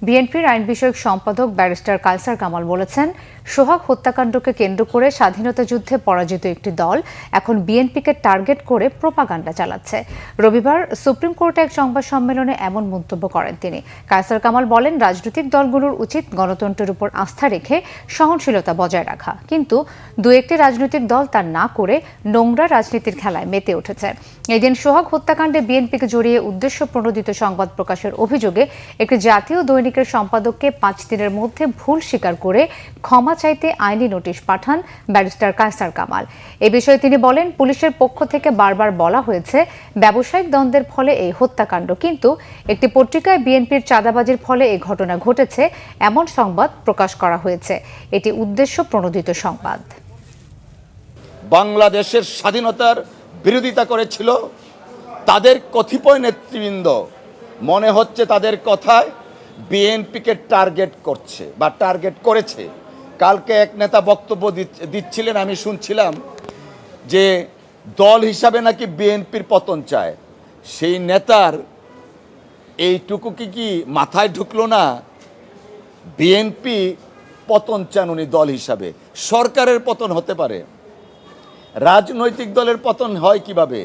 বিএনপির আইন বিষয়ক সম্পাদক ব্যারিস্টার কায়সার কামাল বলেছেন, সোহাগ হত্যাকাণ্ডকে কেন্দ্র করে স্বাধীনতা যুদ্ধে পরাজিত একটি দল এখন বিএনপিকে টার্গেট করে প্রোপাগান্ডা চালাচ্ছে। রবিবার সুপ্রিম কোর্টে এক সংবাদ সম্মেলনে এমন মন্তব্য করেন তিনি। কায়সার কামাল বলেন, রাজনৈতিক দলগুলোর উচিত গণতন্ত্রের উপর আস্থা রেখে সহনশীলতা বজায় রাখা, কিন্তু দু একটি রাজনৈতিক দল তা না করে নোংরা রাজনীতির খেলায় মেতে উঠেছে। এদিন সোহাগ হত্যাকাণ্ডে বিএনপিকে জড়িয়ে উদ্দেশ্য প্রণোদিত সংবাদ প্রকাশের অভিযোগে একটি জাতীয় দৈনিকের সম্পাদককে 5 দিনের মধ্যে ভুল স্বীকার করে ক্ষমা চাইতে আইনি নোটিশ পাঠান ব্যারিস্টার কায়সার কামাল। এ বিষয়ে তিনি বলেন, পুলিশের পক্ষ থেকে বারবার বলা হয়েছে ব্যবসায়িক দ্বন্দ্বের ফলে এই হত্যাকাণ্ড, কিন্তু একটি পত্রিকায় বিএনপির চাঁদাবাজির ফলে এই ঘটনা ঘটেছে এমন সংবাদ প্রকাশ করা হয়েছে। এটি উদ্দেশ্য প্রণোদিত সংবাদ। বাংলাদেশের স্বাধীনতার বিরোধিতা করেছিল তাদের কতিপয় নেতৃবৃন্দ মনে হচ্ছে তাদের কথায় বিএনপিকে টার্গেট করছে বা টার্গেট করেছে। কালকে এক নেতা বক্তব্য দিচ্ছিলেন, আমি শুনছিলাম যে দল হিসাবে নাকি বিএনপির পতন চায়। সেই নেতার এইটুকু কি মাথায় ঢুকলো না? বিএনপি পতন চান উনি দল হিসাবে, সরকারের পতন হতে পারে, রাজনৈতিক দলের পতন হয় কিভাবে?